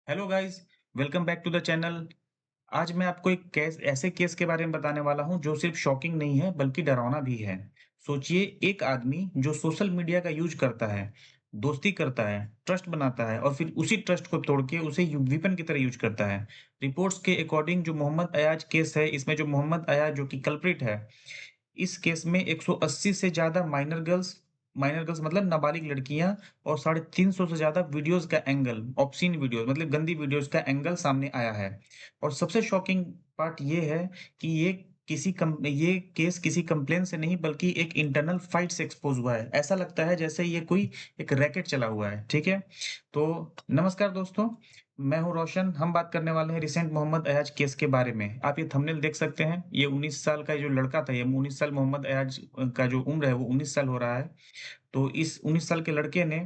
Hello guys, welcome back to the channel. आज मैं आपको एक ऐसे केस के बारे में बताने वाला हूं जो सिर्फ शॉकिंग नहीं है बल्कि डरावना भी है। सोचिए, एक आदमी जो सोशल मीडिया का यूज करता है, दोस्ती करता है, ट्रस्ट बनाता है और फिर उसी ट्रस्ट को तोड़ के उसे वेपन की तरह यूज करता है। रिपोर्ट्स के अकॉर्डिंग जो मोहम्मद अयाज केस है, इसमें जो मोहम्मद अयाज जो कि कल्प्रिट है, इस केस में 180 से ज़्यादा माइनर गर्ल्स मतलब नाबालिग लड़कियाँ और 350 से ज़्यादा वीडियोज़ का एंगल, ऑब्स्सीन वीडियोज़ मतलब गंदी वीडियोज़ का एंगल सामने आया है। और सबसे शॉकिंग पार्ट ये है कि ये केस किसी कंप्लेंट से नहीं बल्कि एक इंटरनल फाइट से एक्सपोज़ हुआ है। ऐसा लगता है जैसे ये कोई एक रैकेट चला हुआ है, ठीक है? तो नमस्कार दोस्तों, मैं हूँ रोशन। हम बात करने वाले हैं रिसेंट मोहम्मद अयाज केस के बारे में। आप ये थंबनेल देख सकते हैं। ये 19 साल का जो लड़का था, ये 19 साल मोहम्मद अयाज का जो उम्र है वो 19 साल हो रहा है। तो इस 19 साल के लड़के ने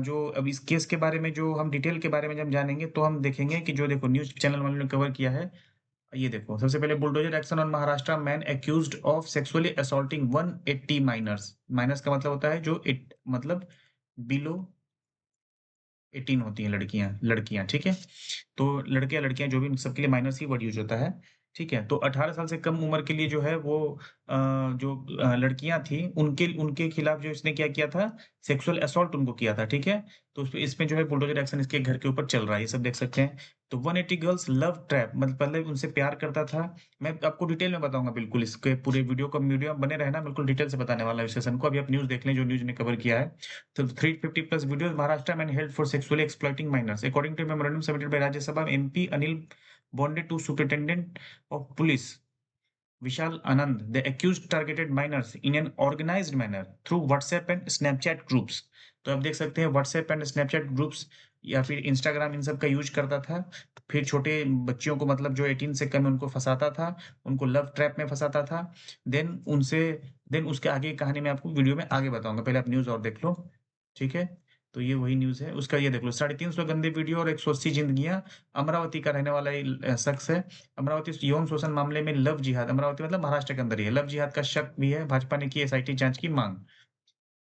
जो अब इस केस के बारे में जो हम डिटेल के बारे में जब हम जानेंगे तो हम देखेंगे कि जो देखो न्यूज़ चैनल वालों ने कवर किया है। ये देखो, सबसे पहले bulldozer action on Maharashtra man accused of sexually assaulting 180 minors. Minors का मतलब होता है जो मतलब बिलो 18 होती हैं लड़कियाँ, ठीक है? तो लड़के या लड़कियाँ जो भी, सबके लिए माइनर्स ही वर्ड यूज़ होता है, ठीक है? तो 18 साल से कम उम्र के लिए जो है वो लड़कियाँ थीं, उनके उनके खिलाफ जो इसने क्या किया था, सेक्सुअल असॉल्ट उनको किया था, ठीक है? तो इसमें जो है बुलडोज़र एक्शन इसके घर के ऊपर चल रहा है, ये सब देख सकते हैं। तो 180 गर्ल्स लव ट्रैप मतलब पहले उनसे प्यार करता था। मैं आपको डिटेल में बताऊँगा बिल्कुल, इसके पूरे वीडियो में बने रहना, बिल्कुल डिटेल से बताने वाला हूँ इस सेशन को। अभी आप न्यूज़ देख लें जो न्यूज़ ने कवर किया है। So 350 plus videos Maharashtra man held for sexually exploiting minors. According to a memorandum submitted by Rajya Sabha, MP Anil bonded to Superintendent of Police Vishal Anand. The accused targeted minors in an organized manner through WhatsApp and Snapchat groups. तो आप देख सकते हैं WhatsApp and Snapchat groups या फिर Instagram इन सब का use करता था। फिर छोटे बच्चियों को मतलब जो 18 से कम है उनको फंसाता था, उनको लव ट्रैप में फंसाता था। देन उनसे देन उसके आगे की कहानी मैं आपको वीडियो में आगे बताऊँगा। पहले आप न्यूज़ और देख लो, ठीक है? तो ये वही न्यूज़ है। उसका ये देख लो, 350 गंदे वीडियो और 180 ज़िंदगियाँ। अमरावती का रहने वाला ये शख्स है। अमरावती यौन शोषण मामले में लव जिहाद, अमरावती मतलब महाराष्ट्र के अंदर ही है। लव जिहाद का शक भी है, भाजपा ने की एसआईटी जाँच की माँग।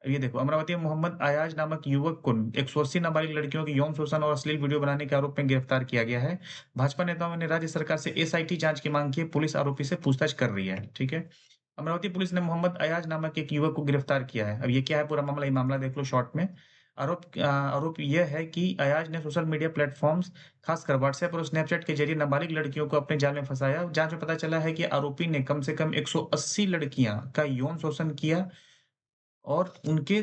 ये देखो, अमरावती में मोहम्मद अयाज नामक युवक को 180 नाबालिग लड़कियों की यौन शोषण और अश्लील वीडियो बनाने के आरोप में गिरफ्तार किया गया है। भाजपा नेताओं ने राज्य सरकार से एसआईटी जाँच की माँग की है। पुलिस आरोपी से पूछताछ कर रही है, ठीक है? अमरावती पुलिस ने मोहम्मद अयाज नामक एक युवक को गिरफ्तार किया है। अब ये क्या है पूरा मामला, ये मामला देख लो शॉर्ट में। आरोप यह है कि अयाज ने सोशल मीडिया प्लेटफ़ॉर्म्स, खासकर व्हाट्सऐप और स्नैपचैट के ज़रिए नाबालिग लड़कियों को अपने जाल में फँसाया। जाँच में पता चला है कि आरोपी ने कम से कम 180 लड़कियाँ का यौन शोषण किया और उनके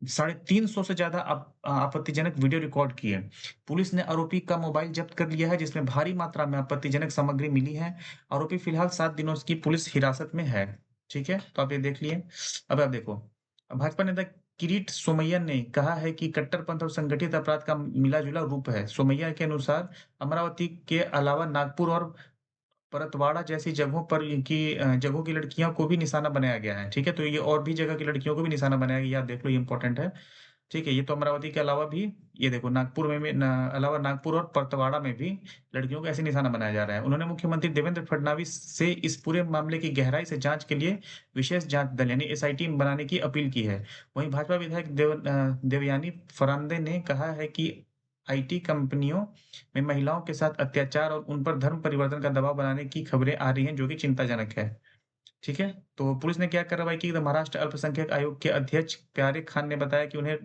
350 से ज़्यादा आपत्तिजनक वीडियो रिकॉर्ड किए। पुलिस ने आरोपी का मोबाइल जब्त कर लिया है जिसमें भारी मात्रा में आपत्तिजनक सामग्री मिली है। आरोपी फिलहाल 7 दिनों की पुलिस हिरासत में है। ठीक है? तो आप ये देख लिए। अब आप देखो, भाजपा नेता किरीट सोमैया ने कहा है कि कट्टरपंथ और संगठित अपराध का मिला-जुला रूप है। सोमैया के अनुसार अमरावती के अलावा नागपुर और परतवाड़ा जैसी जगहों की लड़कियों को भी निशाना बनाया गया है, ठीक है? तो ये और भी जगह की लड़कियों को भी निशाना बनाया गया, आप देख लो, ये इम्पोर्टेंट है, ठीक है? ये तो अमरावती के अलावा भी, ये देखो नागपुर में भी अलावा नागपुर और परतवाड़ा में भी लड़कियों को ऐसे निशाना बनाया जा रहा है। उन्होंने मुख्यमंत्री देवेंद्र फडणवीस से इस पूरे मामले की गहराई से जाँच के लिए विशेष जाँच दल यानी एसआईटी बनाने की अपील की है। वहीं भाजपा विधायक देवयानी फरांदे ने कहा है कि आईटी कंपनियों में महिलाओं के साथ अत्याचार और उन पर धर्म परिवर्तन का दबाव बनाने की खबरें आ रही हैं, जो कि चिंताजनक है। ठीक है? तो पुलिस ने क्या कार्रवाई की? तो महाराष्ट्र अल्पसंख्यक आयोग के अध्यक्ष प्यारे खान ने बताया कि उन्हें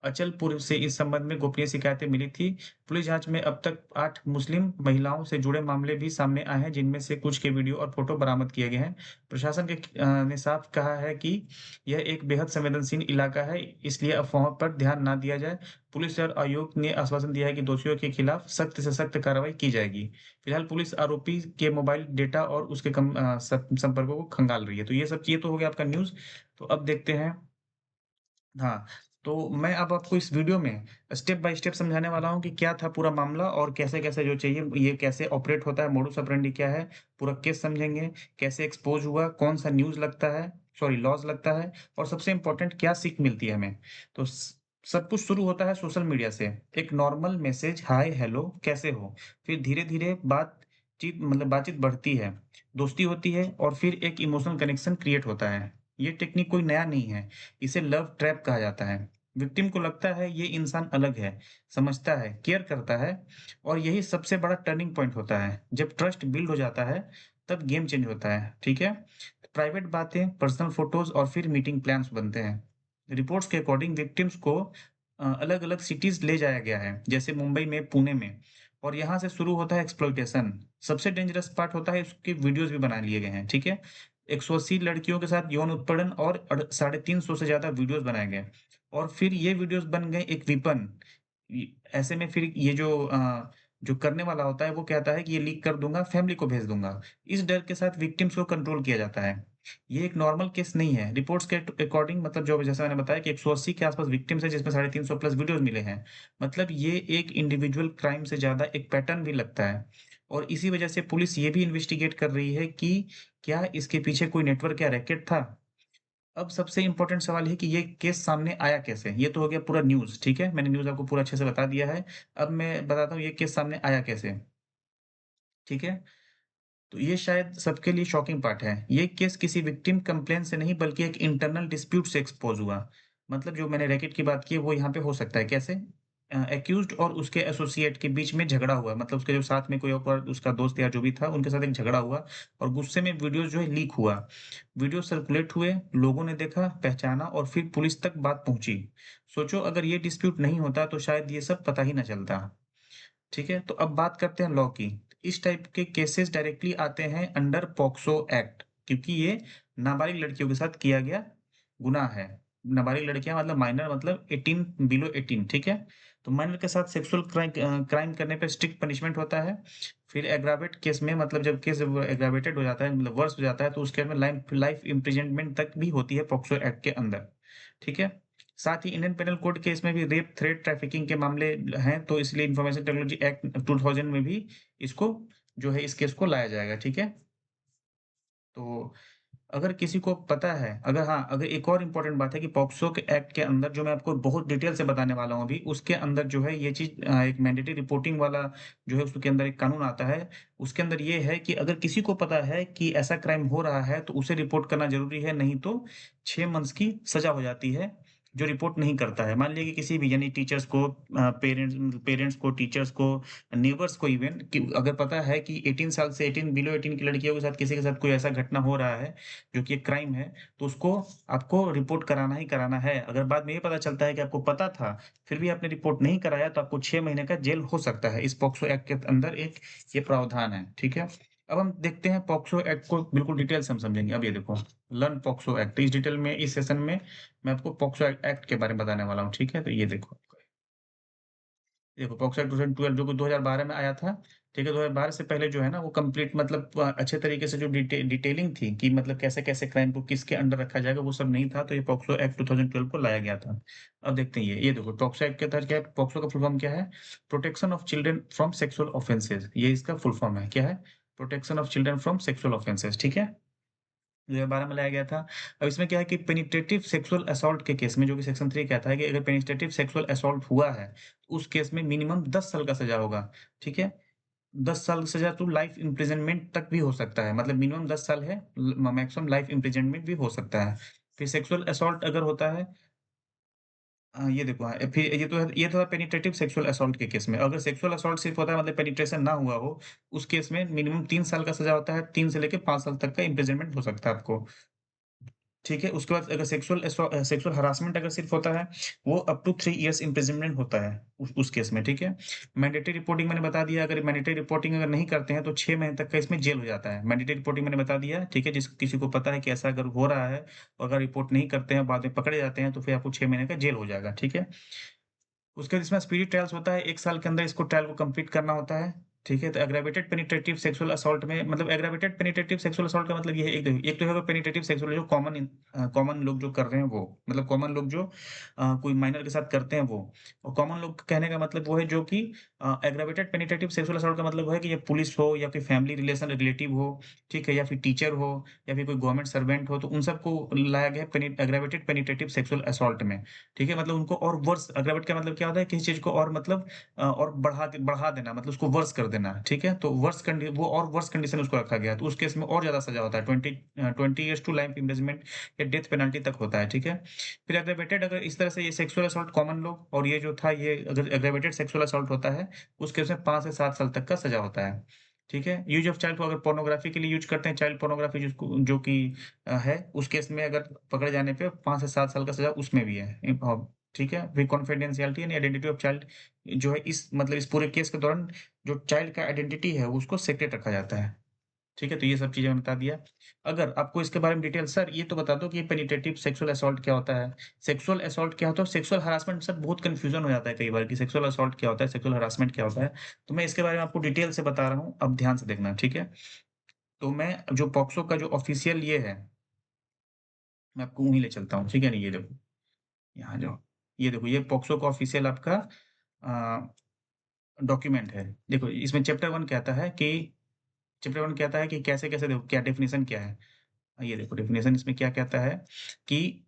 अचलपुर से इस संबंध में गोपनीय शिकायतें मिली थी। पुलिस जाँच में अब तक 8 मुस्लिम महिलाओं से जुड़े मामले भी सामने आए हैं, जिनमें से कुछ के वीडियो और फ़ोटो बरामद किए गए हैं। प्रशासन ने साफ कहा है कि यह एक बेहद संवेदनशील इलाका है, इसलिए अफ़वाहों पर ध्यान ना दिया जाए। पुलिस और आयोग ने आश्वासन दिया है कि दोषियों के खिलाफ सख्त से सख्त कार्रवाई की जाएगी। फिलहाल पुलिस आरोपी के मोबाइल डेटा और उसके संपर्कों को खंगाल रही है। तो ये तो हो गया आपका न्यूज़। तो अब देखते हैं, हाँ, तो मैं अब आपको इस वीडियो में स्टेप बाय स्टेप समझाने वाला हूँ कि क्या था पूरा मामला और कैसे-कैसे जो चाहिए ये कैसे ऑपरेट होता है, मोडुस ऑपरेंडी क्या है, पूरा केस समझेंगे, कैसे एक्सपोज़ हुआ, कौन-सा न्यूज़ लगता है, सॉरी लॉज़ लगता है और सबसे इम्पोर्टेंट क्या सीख मिलती है हमें। तो सब कुछ शुरू होता है सोशल मीडिया से, एक नॉर्मल मैसेज हाय, हेलो, कैसे हो? फिर धीरे-धीरे बातचीत बढ़ती है, दोस्ती होती है और फिर एक इमोशनल कनेक्शन क्रिएट होता है। ये टेक्निक कोई नया नहीं है, इसे लव ट्रैप कहा जाता है। विक्टिम को लगता है ये इंसान अलग है, समझता है, केयर करता है और यही सबसे बड़ा टर्निंग पॉइंट होता है। जब ट्रस्ट बिल्ड हो जाता है, तब गेम चेंज होता है, ठीक है? प्राइवेट बातें, पर्सनल फोटोज़ और फिर मीटिंग प्लान्स बनते हैं। रिपोर्ट्स के अकॉर्डिंग विक्टिम्स को अलग-अलग सिटीज़ ले जाया गया है, जैसे मुंबई में, पुणे में और यहाँ से शुरू होता है एक्सप्लॉइटेशन। सबसे डेंजरस पार्ट होता है उसके वीडियोज़ भी बना लिए गए हैं, ठीक है? 180 लड़कियों के साथ यौन उत्पीड़न और 350 से ज़्यादा वीडियोज़ बनाए गए और फिर ये वीडियोज़ बन गए एक वेपन। ऐसे में फिर ये जो करने वाला होता है वो कहता है कि ये लीक कर दूँगा, फैमिली को भेज दूँगा। इस डर के साथ विक्टिम्स को कंट्रोल किया जाता है। ये एक नॉर्मल केस नहीं है। रिपोर्ट्स के अकॉर्डिंग मतलब जो जैसा मैंने बताया कि 180 के आस-पास विक्टिम्स हैं जिसमें 350 प्लस वीडियोज़ मिले हैं। मतलब ये एक इंडिविजुअल क्राइम से ज़्यादा एक पैटर्न भी लगता है और इसी वजह से पुलिस ये भी इन्वेस्टिगेट कर रही है कि क्या इसके पीछे कोई नेटवर्क या रैकेट था? अब सबसे इम्पोर्टेंट सवाल है कि ये केस सामने आया कैसे? ये तो हो गया पूरा न्यूज़, ठीक है? मैंने न्यूज़ आपको पूरा अच्छे से बता दिया है। अब मैं बताता हूँ ये केस सामने आया कैसे, ठीक है? तो ये शायद सबके लिए शॉकिंग पार्ट है। ये केस किसी विक्टिम कंप्लेंट से नहीं बल्कि एक इंटरनल डिस्प्यूट से एक्सपोज़ हुआ। मतलब जो मैंने रैकेट की बात की है वो यहाँ पे हो सकता है, कैसे? एक्यूज़्ड और उसके एसोसिएट के बीच में झगड़ा हुआ। मतलब उसके जो साथ में कोई और उसका दोस्त या जो भी था उनके साथ एक झगड़ा हुआ और गुस्से में वीडियो जो है लीक हुआ। वीडियो सर्कुलेट हुए, लोगों ने देखा, पहचाना और फिर पुलिस तक बात पहुँची। सोचो अगर ये डिस्प्यूट नहीं होता तो शायद ये सब पता ही ना चलता। ठीक है? तो अब बात करते हैं लॉ की। इस टाइप के केसेस डायरेक्टली आते हैं अंडर पॉक्सो एक्ट क्योंकि ये नाबालिग लड़कियों के साथ किया गया गुनाह है। नाबालिग लड़कियाँ मतलब माइनर मतलब 18 बिलो 18 ठीक है? तो माइनर के साथ सेक्सुअल क्राइम करने पे स्ट्रिक्ट पनिशमेंट होता है। फिर एग्रावेट केस में मतलब जब केस एग्रावेटेड हो जाता है मतलब वर्स हो जाता है तो उसके में लाइफ लाइफ इम्प्रिजनमेंट तक भी होती है पॉक्सो एक्ट के अंदर। ठीक है? साथ ही इंडियन पेनल कोड के इसमें भी रेप, थ्रेट, ट्रैफिकिंग के मामले हैं, तो इसलिए इन्फॉर्मेशन टेक्नोलॉजी एक्ट 2000 में भी इसको जो है इस केस को लाया जाएगा, ठीक है? तो अगर किसी को पता है अगर हाँ, अगर एक और इम्पोर्टेंट बात है कि पॉक्सो के एक्ट के अंदर जो मैं आपको बहुत डिटेल से बताने वाला हूँ अभी, उसके अंदर जो है ये चीज़ एक मैंडेटरी रिपोर्टिंग वाला जो है उसके अंदर एक कानून आता है। उसके अंदर ये है कि अगर किसी को पता है कि ऐसा क्राइम हो रहा है, तो उसे रिपोर्ट करना ज़रूरी है, नहीं तो 6 मंथ्स की सज़ा हो जाती है, जो रिपोर्ट नहीं करता है। मान लीजिए कि किसी भी यानी टीचर्स को पेरेंट्स पेरेंट्स को, टीचर्स को, नेबर्स को इवन कि अगर पता है कि 18 साल से 18 बिलो 18 की लड़कियों के साथ किसी के साथ कोई ऐसा घटना हो रहा है, जो कि एक क्राइम है, तो उसको आपको रिपोर्ट कराना ही कराना है। अगर बाद में ये पता चलता है कि आपको पता था, फिर भी आपने रिपोर्ट नहीं कराया, तो आपको 6 महीने का जेल हो सकता है। इस पॉक्सो एक्ट के अंदर एक ये प्रावधान है, ठीक है? अब हम देखते हैं पॉक्सो एक्ट को बिल्कुल डिटेल से हम समझेंगे। अब ये देखो, लर्न पॉक्सो एक्ट इस डिटेल में इस सेशन में मैं आपको पॉक्सो एक्ट के बारे में बताने वाला हूँ, ठीक है? तो ये देखो। देखो पॉक्सो एक्ट 2012 जो कि 2012 में आया था, ठीक है? 2012 से पहले जो है ना वो कंप्लीट मतलब अच्छे तरीके से जो डिटेलिंग थी कि मतलब कैसे-कैसे क्राइम को किसके अंडर रखा जाएगा वो सब नहीं था, तो ये पॉक्सो एक्ट 2012 को लाया गया था। अब देखते हैं ये देखो पॉक्सो एक्ट के तहत क्या है, पॉक्सो का फुल फॉर्म क्या है? Protection of children from sexual offences ये इसका फुल फॉर्म है। क्या है? Protection of children from sexual offences ठीक है? 2012 में लाया गया था। अब इसमें क्या है कि पेनिट्रेटिव सेक्सुअल असॉल्ट के केस में जो कि सेक्शन 3 कहता है कि अगर पेनिट्रेटिव सेक्सुअल असॉल्ट हुआ है, तो उस केस में मिनिमम 10 साल का सज़ा होगा, ठीक है? 10 साल सज़ा तो लाइफ इम्प्रिजनमेंट तक भी हो सकता है, मतलब मिनिमम 10 साल है, मैक्सिमम लाइफ इम्प्रिजनमेंट भी हो सकता है। फिर सेक्सुअल असॉल्ट अगर होता है ये देखो फिर ये तो है पेनिट्रेटिव सेक्सुअल असॉल्ट के केस में। अगर सेक्सुअल असॉल्ट सिर्फ होता है मतलब पेनिट्रेशन ना हुआ हो, उस केस में मिनिमम 3 साल का सज़ा होता है, 3 से लेके 5 साल तक का इम्प्रिजनमेंट हो सकता है आपको। ठीक है? उसके बाद अगर सेक्सुअल हरासमेंट अगर सिर्फ़ होता है, वो अप टू 3 इयर्स इम्प्रिज़नमेंट होता है, उस केस में, ठीक है? मैंडेटरी रिपोर्टिंग मैंने बता दिया, अगर मैंडेटरी रिपोर्टिंग अगर नहीं करते हैं, तो 6 महीने तक का इसमें जेल हो जाता है। मैंडेटरी रिपोर्टिंग मैंने बता दिया, ठीक है? जिस किसी को पता है कि ऐसा अगर हो रहा है, और अगर रिपोर्ट नहीं करते हैं, बाद में पकड़े जाते हैं, तो फिर आपको 6 महीने का जेल हो जाएगा, ठीक है? उसके बाद इसमें स्पीडी ट्रायल्स होता है, 1 साल के अंदर इसको ट्रायल को कंप्लीट करना होता है, ठीक है? तो एग्ग्रेवेटेड पेनिट्रेटिव सेक्सुअल असॉल्ट में मतलब एग्ग्रेवेटेड पेनिट्रेटिव सेक्सुअल असॉल्ट का मतलब ये है एक तो है पेनिट्रेटिव सेक्सुअल जो कॉमन लोग जो कर रहे हैं वो, मतलब कॉमन लोग जो कोई माइनर के साथ करते हैं वो। और कॉमन लोग कहने का मतलब वो है जो कि एग्ग्रेवेटेड पेनिट्रेटिव सेक्सुअल असॉल्ट का मतलब वो है कि ये पुलिस हो या फिर फैमिली रिलेशन रिलेटिव हो, ठीक है? या फिर टीचर हो या फिर कोई गवर्नमेंट सर्वेंट हो, तो उन सबको लाया गया है एग्ग्रेवेटेड पेनिट्रेटिव सेक्सुअल असॉल्ट में। ठीक है? मतलब उनको और वर्स एग्रावेट का मतलब क्या होता है किसी चीज़ को और मतलब और बढ़ा देना मतलब उसको वर्स कर देना, ठीक है? तो वो और वर्स कंडीशन उसको रखा गया है, तो उस केस में और ज़्यादा सज़ा होता है, 20 ईयर्स टू लाइफ इम्प्रिजनमेंट या डेथ पेनल्टी तक होता है, ठीक है? फिर एग्ग्रेवेटेड, अगर इस तरह से ये सेक्सुअल असॉल्ट कॉमन लॉ और ये जो था ये अगर एग्ग्रेवेटेड सेक्सुअल असॉल्ट होता है, उस केस में 5 से 7 साल तक का सज़ा होता है, ठीक है? यूज़ ऑफ चाइल्ड को अगर पोर्नोग्राफी के लिए यूज़ करते हैं, चाइल्ड पोर्नोग्राफी जिसको जो कि है, उस केस में अगर पकड़े जाने पे 5 से 7 साल का सज़ा उसमें भी है। ठीक है? फिर confidentiality and identity of child जो है इस मतलब इस पूरे केस के दौरान जो चाइल्ड का आइडेंटिटी है, उसको सीक्रेट रखा जाता है। ठीक है? तो ये सब चीज़ें मैंने बता दिया। अगर आपको इसके बारे में डिटेल सर ये तो बता दो कि पेनिट्रेटिव सेक्सुअल असॉल्ट क्या होता है? सेक्सुअल असॉल्ट क्या होता है? सेक्सुअल हरासमेंट सर बहुत कन्फ्यूज़न हो जाता है कई बार कि सेक्सुअल असॉल्ट क्या होता है? सेक्सुअल हरासमेंट क्या होता है? तो मैं इसके बारे में आपको डिटेल से बता रहा हूँ, अब ध्यान से देखना, ठीक है? तो मैं जो पॉक्सो का जो ऑफ़िशियल ये है, मैं आपको वहीं ले चलता हूँ, ठीक है? ये देखो, यहाँ जाओ। ये देखो, ये पॉक्सो का ऑफ़िशियल आपका अ, डॉक्यूमेंट है। देखो, इसमें चैप्टर 1 कहता है कि कैसे-कैसे देखो क्या डेफ़िनिशन क्या है? ये देखो डेफ़िनिशन इसमें क्या कहता है कि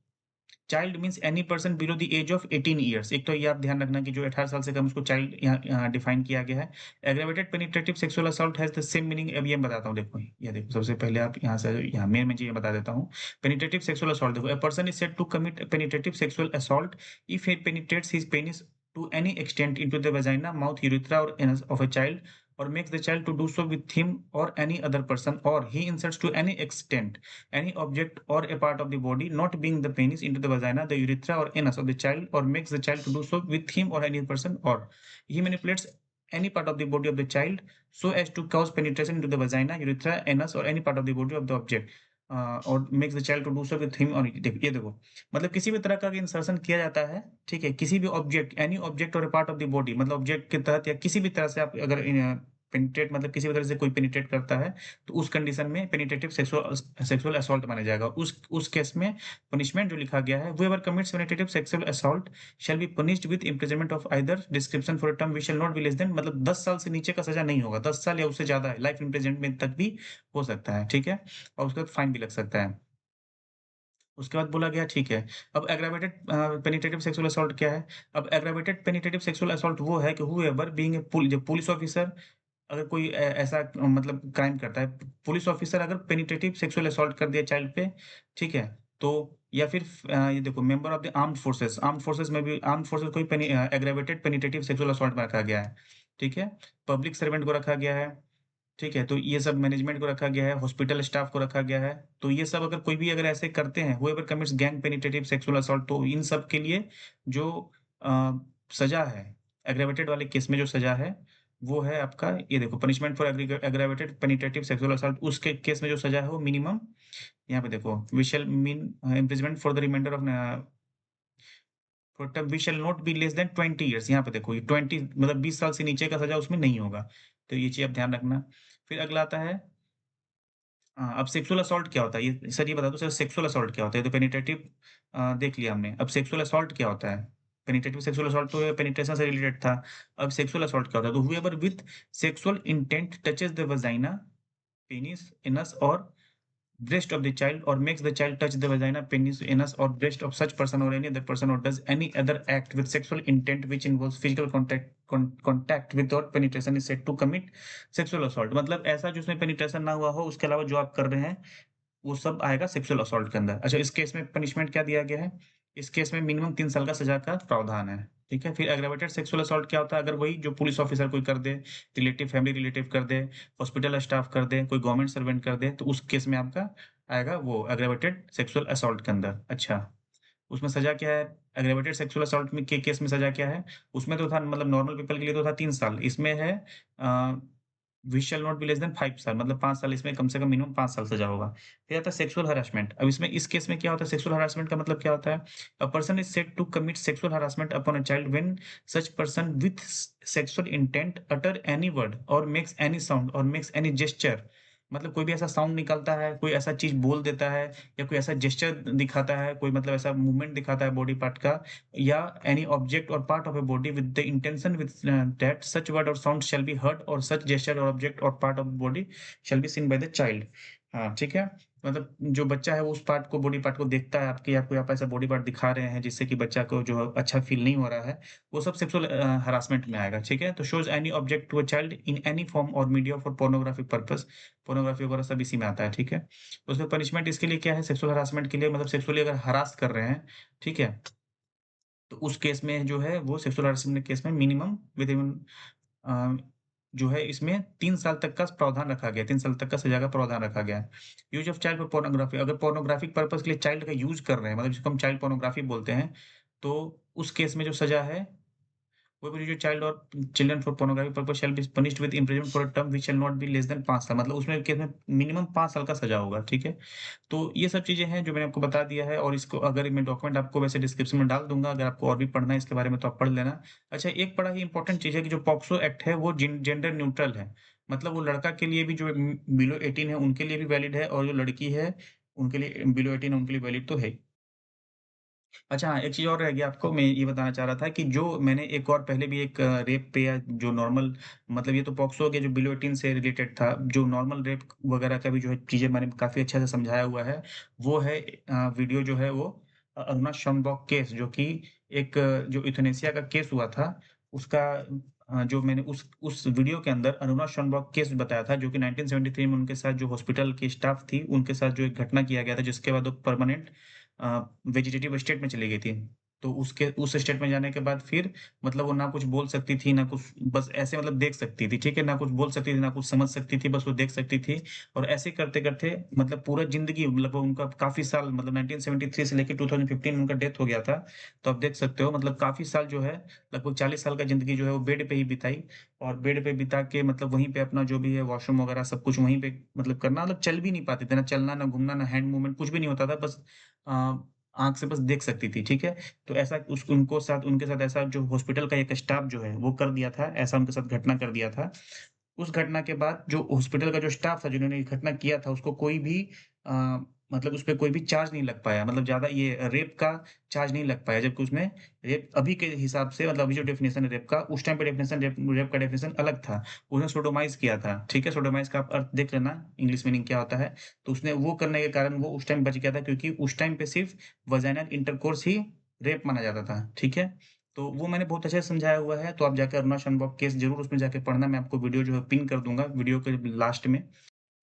child means any person below the age of 18 years. एक तो ये आप ध्यान रखना कि जो 18 साल से कम उसको चाइल्ड यहाँ डिफाइन किया गया है। Aggravated penetrative sexual assault has the same meaning. अब ये मैं बताता हूँ देखो, ये देखो सबसे पहले आप यहाँ से यहाँ मेन चीज़ें बता देता हूँ। पेनिट्रेटिव सेक्सुअल असॉल्ट देखो, a person is said to commit penetrative sexual assault if he penetrates his penis to any extent into the vagina, mouth, urethra और anus of a child or makes the child to do so with him or any other person, or he inserts to any extent any object or a part of the body not being the penis into the vagina, the urethra or anus of the child, or makes the child to do so with him or any person, or he manipulates any part of the body of the child so as to cause penetration into the vagina, urethra, anus or any part of the body of the object, और makes the child to do so with him, और ये देखो मतलब किसी भी तरह का insertion किया जाता है, ठीक है? किसी भी ऑब्जेक्ट, एनी ऑब्जेक्ट और a part of the body, मतलब ऑब्जेक्ट के तहत या किसी भी तरह से आप अगर पेनिट्रेट मतलब किसी भी तरह से कोई पेनिट्रेट करता है, तो उस कंडीशन में पेनिट्रेटिव सेक्सुअल असॉल्ट माना जाएगा। उस केस में पनिशमेंट जो लिखा गया है, whoever commits penetrative sexual assault shall be punished with imprisonment of either description for a term which shell not be less then, मतलब 10 साल से नीचे का सजा नहीं होगा, 10 साल या उससे ज़्यादा है, लाइफ इम्प्रिजनमेंट तक भी हो सकता है, ठीक है? और उसके बाद फाइन भी लग सकता है। उसके बाद बोला गया ठीक है, अब एग्ग्रावेटेड पेनिट्रेटिव सेक्सुअल असॉल्ट क्या है? अब एग्ग्रावेटेड पेनिट्रेटिव सेक्सुअल असॉल्ट वो है कि हूएवर बीइंग जो पुलिस ऑफिसर, अगर कोई ऐसा मतलब क्राइम करता है, पुलिस ऑफिसर अगर पेनिट्रेटिव सेक्सुअल असॉल्ट कर दिया चाइल्ड पे, ठीक है? तो या फिर ये देखो member of the armed forces में भी आर्म्ड फोर्सेस को भी एग्ग्रावेटेड पेनिट्रेटिव सेक्सुअल असॉल्ट में रखा गया है, ठीक है? पब्लिक सर्वेंट को रखा गया है, ठीक है? तो ये सब मैनेजमेंट को रखा गया है, हॉस्पिटल स्टाफ को रखा गया है। तो ये सब अगर कोई भी अगर ऐसे करते हैं, whoever commits gang penetrative sexual assault, तो इन सब के लिए जो अ, सज़ा है, एग्ग्रेवेटेड वाले केस में जो सज़ा है, वो है आपका ये देखो punishment for aggravated penetrative sexual assault, उसके केस में जो सज़ा है वो मिनिमम यहाँ पे देखो we shall mean imprisonment for the remainder of for term we shall not be less than 20 years. यहाँ पे देखो ये 20 मतलब 20 साल से नीचे का सज़ा उसमें नहीं होगा। तो ये चीज़ आप ध्यान रखना। फिर अगला आता है अब सेक्सुअल असॉल्ट क्या होता है? ये सर ये बता दो सर सेक्सुअल असॉल्ट क्या होता है? ये तो पेनिट्रेटिव देख लिया हमने। अब सेक्सुअल असॉल्ट क्या होता है? पेनिट्रेटिव सेक्सुअल असॉल्ट तो ये पेनिट्रेशन से रिलेटेड था। अब सेक्सुअल असॉल्ट क्या होता है? तो whoever with sexual intent touches the vagina, penis, anus और breast of the child or makes the child touch the vagina, penis, anus or breast of such person or any other person, or does any other act with sexual intent which involves physical contact without penetration is said to commit sexual assault। मतलब ऐसा जिसमें penetration ना हुआ हो, उसके अलावा जो आप कर रहे हैं वो सब आएगा सेक्सुअल असॉल्ट के अंदर। अच्छा, इस केस में पनिशमेंट क्या दिया गया है? इस केस में मिनिमम 3 साल का सज़ा का प्रावधान है, ठीक है? फिर एग्ग्रेवेटेड सेक्सुअल असॉल्ट क्या होता है? अगर वही जो पुलिस ऑफिसर कोई कर दे, फैमिली रिलेटिव कर दे, हॉस्पिटल स्टाफ कर दे, कोई गवर्नमेंट सर्वेंट कर दे, तो उस केस में आपका आएगा वो एग्ग्रेवेटेड सेक्सुअल असॉल्ट के अंदर। अच्छा, उसमें सज़ा क्या है? एग्ग्रेवेटेड सेक्सुअल असॉल्ट में के केस में सज़ा क्या है? उसमें तो था मतलब नॉर्मल पीपल के लिए तो था 3 साल, इसमें है uh we shall not be less than 5 साल, मतलब 5 साल, इसमें कम से कम मिनिमम 5 साल सज़ा होगा। फिर आता है सेक्सुअल हैरेसमेंट। अब इसमें इस केस में क्या होता है? सेक्सुअल हैरेसमेंट का मतलब क्या होता है? A person is said to commit sexual harassment upon a child when such person with sexual intent utter any word और मेक्स एनी साउंड और मेक्स एनी जेस्चर, मतलब कोई भी ऐसा साउंड निकलता है, कोई ऐसा चीज़ बोल देता है या कोई ऐसा जेस्चर दिखाता है, कोई मतलब ऐसा मूवमेंट दिखाता है बॉडी पार्ट का, या any object or part of a body with the intention with that such word or sound shall be heard or such gesture or object or part of the body shall be seen by the child। हाँ, ठीक है? मतलब जो बच्चा है वो उस part को बॉडी पार्ट को देखता है आपके, आपको आप ऐसा बॉडी पार्ट दिखा रहे हैं जिससे कि बच्चा को जो है अच्छा फ़ील नहीं हो रहा है, वो सब सेक्सुअल हरासमेंट में आएगा, ठीक है? तो shows any object to a child in any form और media for pornographic purpose, pornography वगैरह सब इसी में आता है, ठीक है? तो उसमें पनिशमेंट इसके लिए क्या है, सेक्सुअल हरासमेंट के लिए मतलब सेक्सुअली अगर हरास कर रहे हैं, ठीक है? तो उस केस में जो है वो सेक्सुअल हरासमेंट केस में मिनिमम विद इन अ, जो है इसमें 3 साल तक का प्रावधान रखा गया है, 3 साल तक का सज़ा का प्रावधान रखा गया है। Use of child for pornography, अगर पोर्नोग्राफिक पर्पज़ के लिए चाइल्ड का यूज़ कर रहे हैं, मतलब जिसको हम चाइल्ड पोर्नोग्राफी बोलते हैं, तो उस केस में जो सज़ा है, कोई भी जो चाइल्ड और children for pornography purpose shall be punished with imprisonment for a term which shell not be less than 5 साल, मतलब उसमें केस में मिनिमम 5 साल का सज़ा होगा, ठीक है? तो ये सब चीज़ें हैं जो मैंने आपको बता दिया है और इसको अगर मैं डॉक्यूमेंट आपको वैसे डिस्क्रिप्शन में डाल दूँगा, अगर आपको और भी पढ़ना है इसके बारे में तो आप पढ़ लेना। अच्छा, एक बड़ा ही इम्पोर्टेंट चीज़ है कि जो पॉक्सो एक्ट है वो जेंडर न्यूट्रल है। मतलब वो लड़का के लिए भी जो बिलो 18 है उनके लिए भी वैलिड है और जो लड़की है उनके लिए बिलो 18 है उनके लिए वैलिड तो है ही। अच्छा हाँ, एक चीज़ और रह गया आपको मैं ये बताना चाह रहा था कि जो मैंने एक और पहले भी एक रेप पे या जो नॉर्मल मतलब ये तो पॉक्सो हो गया जो बिलो 18 से रिलेटेड था। जो नॉर्मल रेप वगैरह का भी जो है चीज़ें मैंने काफ़ी अच्छे से समझाया हुआ है। वो है वीडियो जो है वो अरुणा शॉनबॉक केस जो कि एक जो यूथनेसिया का केस हुआ था उसका जो मैंने उस वीडियो के अंदर अरुणा शॉनबॉक केस बताया था जो कि 1973 में उनके साथ जो हॉस्पिटल की स्टाफ थी, उनके साथ जो एक घटना किया गया था जिसके बाद वो परमानेंट वेजिटेटिव स्टेट में चली गई थी। तो उसके उस स्टेट में जाने के बाद फिर मतलब वो ना कुछ बोल सकती थी, ना कुछ बस ऐसे मतलब देख सकती थी, ठीक है? ना कुछ बोल सकती थी, ना कुछ समझ सकती थी, बस वो देख सकती थी और ऐसे करते-करते मतलब पूरा ज़िंदगी लगभग उनका काफ़ी साल मतलब 1973 से लेके 2015 में उनका डेथ हो गया था। तो आप देख सकते हो मतलब काफ़ी साल जो है लगभग 40 साल का ज़िंदगी जो है वो बेड पे ही बिताई और बेड पे बिता के मतलब वहीं पे अपना जो भी है वॉशरूम वगैरह सब कुछ वहीं पे मतलब करना मतलब चल भी नहीं पाते थे, ना चलना, ना घूमना, ना हैंड मूवमेंट कुछ भी नहीं होता था। बस अ, आँख से बस देख सकती थी, ठीक है? तो ऐसा उनके साथ ऐसा जो हॉस्पिटल का एक स्टाफ जो है, वो कर दिया था, ऐसा उनके साथ घटना कर दिया था। उस घटना के बाद जो हॉस्पिटल का जो स्टाफ था, जिन्होंने ये घटना किया था, उसको कोई भी अ, मतलब उसपे कोई भी चार्ज नहीं लग पाया। मतलब ज़्यादा ये रेप का चार्ज नहीं लग पाया, जबकि उसमें रेप अभी के हिसाब से मतलब अभी जो डेफिनिशन है रेप का, उस टाइम पे डेफिनिशन रेप रेप का डेफिनिशन अलग था। उसने सोडोमाइज़ किया था, ठीक है? सोडोमाइज़ का आप अर्थ देख लेना, इंग्लिश मीनिंग क्या होता है। तो उसने वो करने के कारण वो उस टाइम बच गया था क्योंकि उस टाइम पे सिर्फ़ वजाइनल इंटरकोर्स ही रेप माना जाता था, ठीक है? तो वो मैंने बहुत अच्छे से समझाया हुआ है, तो आप जाके अरुणा शनबॉग केस ज़रूर उसमें जाके पढ़ना, मैं आपको वीडियो जो है पिन कर दूँगा वीडियो के लास्ट में।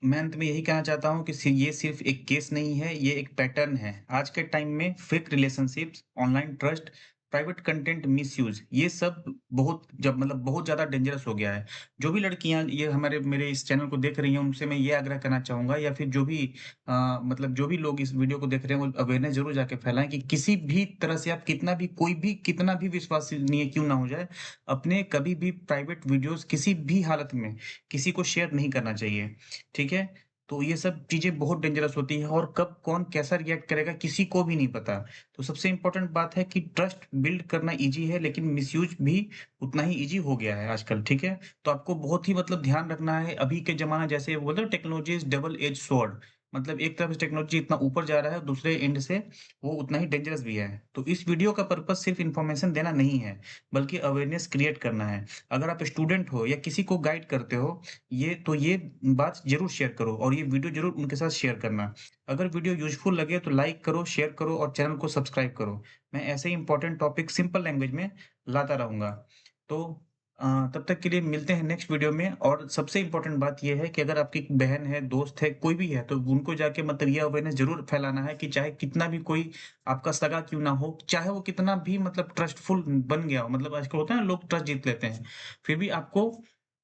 मैं अंत में यही कहना चाहता हूँ कि ये सिर्फ़ एक केस नहीं है, ये एक पैटर्न है। आज के टाइम में fake relationships, online trust, private content misuse ये सब बहुत जब मतलब बहुत ज़्यादा डेंजरस हो गया है। जो भी लड़कियाँ ये हमारे मेरे इस चैनल को देख रही हैं, उनसे मैं ये आग्रह करना चाहूँगा या फिर जो भी मतलब जो भी लोग इस वीडियो को देख रहे हैं, वो अवेयरनेस ज़रूर जाके फैलाएँ कि किसी भी तरह से आप कितना भी विश्वसनीय क्यों ना हो जाए, अपने कभी भी प्राइवेट वीडियोज़ किसी भी हालत में किसी को शेयर नहीं करना चाहिए। ठीक है? तो ये सब चीज़ें बहुत डेंजरस होती हैं और कब कौन कैसा रिएक्ट करेगा किसी को भी नहीं पता। तो सबसे इम्पोर्टेंट बात है कि ट्रस्ट बिल्ड करना ईज़ी है लेकिन मिसयूज़ भी उतना ही ईज़ी हो गया है आजकल, ठीक है? तो आपको बहुत ही मतलब ध्यान रखना है अभी के ज़माना जैसे बोलते हैं technology is double edge sword मतलब एक तरफ से टेक्नोलॉजी इतना ऊपर जा रहा है, दूसरे एंड से वो उतना ही डेंजरस भी है। तो इस वीडियो का पर्पज़ सिर्फ़ इन्फॉर्मेशन देना नहीं है, बल्कि अवेयरनेस क्रिएट करना है। अगर आप स्टूडेंट हो या किसी को गाइड करते हो ये बात ज़रूर शेयर करो और ये वीडियो ज़रूर उनके साथ शेयर करना। अगर वीडियो यूज़फुल लगे तो लाइक करो, शेयर करो और चैनल को सब्सक्राइब करो। मैं ऐसे ही इम्पोर्टेंट टॉपिक सिंपल लैंग्वेज में लाता रहूँगा। तो तब तक के लिए मिलते हैं नेक्स्ट वीडियो में और सबसे इम्पोर्टेंट बात ये है कि अगर आपकी बहन है, दोस्त है, कोई भी है तो उनको जाके मतलब ये अवेयरनेस ज़रूर फैलाना है कि चाहे कितना भी कोई आपका सगा क्यों ना हो, चाहे वो कितना भी मतलब ट्रस्टफुल बन गया हो, मतलब आजकल होता है ना लोग ट्रस्ट जीत लेते हैं। फिर भी आपको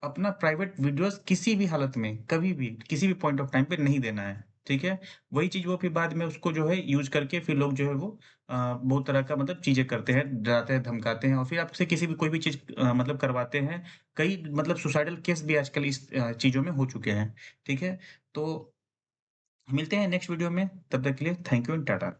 अपना प्राइवेट वीडियोज़ किसी भी हालत में, कभी भी, किसी भी पॉइंट ऑफ टाइम पे नहीं देना है, ठीक है? वही चीज़ वो फिर बाद में उसको जो है यूज़ करके फिर लोग जो है वो बहुत तरह का मतलब चीज़ें करते हैं, डराते हैं, धमकाते हैं और फिर आपसे किसी भी कोई भी चीज़ मतलब करवाते हैं। कई मतलब सुसाइडल केस भी आजकल इस चीज़ों में हो चुके हैं, ठीक है? तो मिलते हैं नेक्स्ट वीडियो में, तब तक के लिए थैंक यू एंड टाटा।